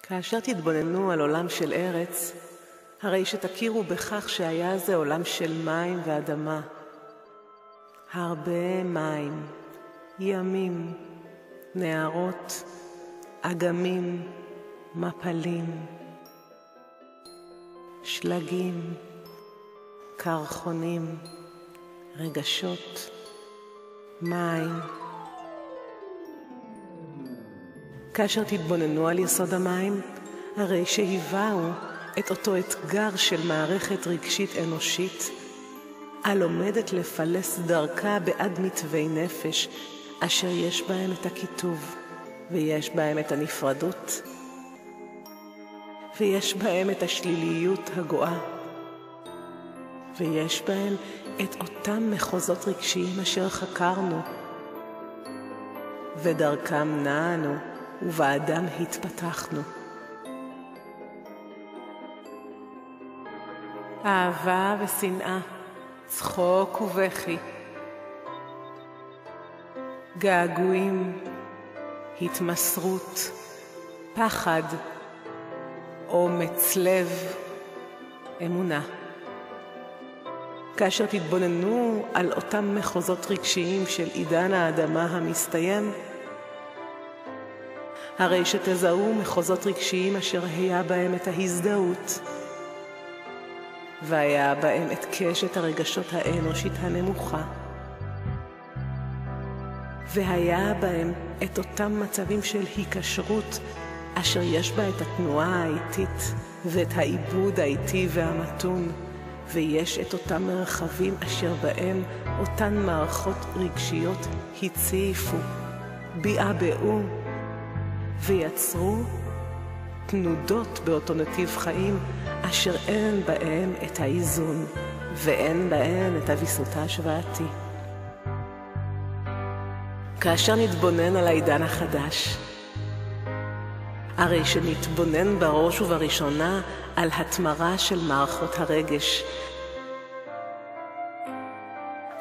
כאשר תתבוננו על עולם של ארץ, הרי שתכירו בכך שהיה זה עולם של מים ואדמה. הרבה מים, ימים, נהרות, אגמים, מפלים, שלגים, קרחונים, רגשות, מים. כאשר תתבוננו על יסוד המים, הרי שהיוו את אותו אתגר של מערכת רגשית אנושית, הלומדת לפלס דרכה בעד מטווי נפש, אשר יש בהם את הכיתוב, ויש בהם את הנפרדות, ויש בהם את השליליות הגואה, ויש בהם את אותם מחוזות רגשיים אשר חקרנו, ודרכם נענו, ובאדם התפתחנו. אהבה ושנאה, צחוק ובכי, געגועים, התמסרות, פחד, אומץ לב, אמונה. כאשר תתבוננו על אותם מחוזות רגשיים של עידן האדמה המסתיים, הרי שתזהו מחוזות רגשיים אשר היה בהם את ההזדהות, והיה בהם את קשת הרגשות האנושית הנמוכה, והיה בהם את אותם מצבים של היקשרות אשר יש בה את התנועה האיטית ואת העיבוד האיטי והמתון, ויש את אותם מרחבים אשר בהם אותן מערכות רגשיות הציפו, ביעבעו ויצרו תנודות באותו נתיב חיים אשר אין בהם את האיזון ואין בהם את הוויסות ההשוואתי. כאשר נתבונן על העידן החדש, הרי שנתבונן בראש ובראשונה על התמרה של מערכות הרגש,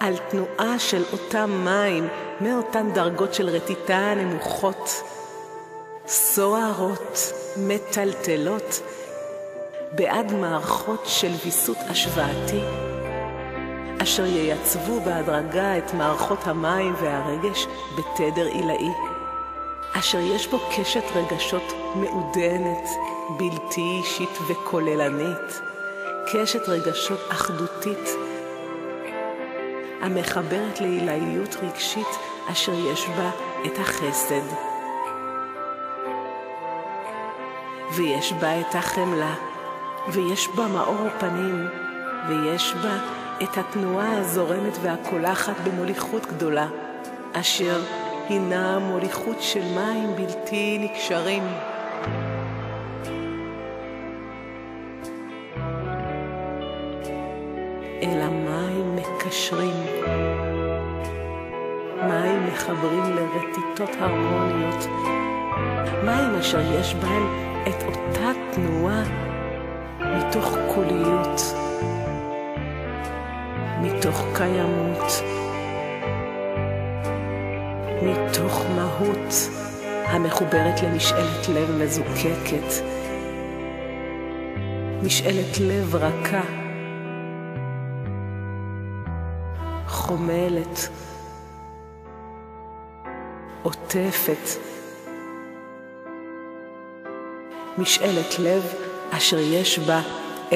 על תנועה של אותם מים מאותן דרגות של רטיטה נמוכות, סוערות, מטלטלות, בעד מערכות של ויסות השוואתי, אשר ייצבו בהדרגה את מערכות המים והרגש בתדר עילאי, אשר יש בו קשת רגשות מעודנת, בלתי אישית וכוללנית, קשת רגשות אחדותית, המחברת לעילאיות רגשית אשר יש בה את החסד, ויש בה את החמלה, ויש בה מאור פנים, ויש בה את התנועה הזורמת והקולחת במוליכות גדולה, אשר הינה מוליכות של מים בלתי נקשרים. אלא מים מקשרים, מים מחברים לרטיטות הרמוניות, מים אשר יש בהם את אותה תנועה מתוך קוליות, מתוך קיימות, מתוך מהות המחוברת למשאלת לב מזוקקת, משאלת לב רכה, חומלת, עוטפת, משאלת לב אשר יש בה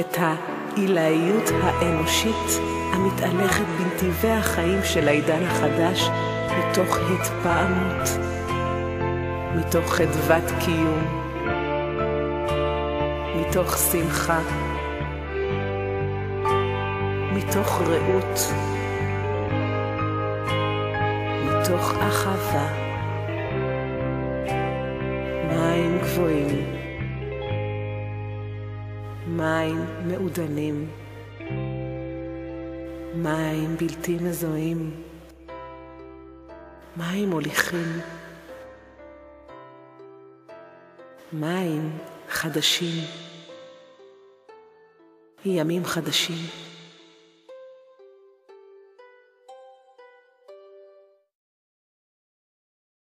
את העילאיות האנושית המתהלכת בנתיבי החיים של העידן החדש, מתוך התפעמות, מתוך חדוות קיום, מתוך שמחה, מתוך רעות, מתוך אחווה. מים גבוהים, מים מעודנים, מים בלתי מזוהים, מים מוליכים, מים חדשים, ימים חדשים.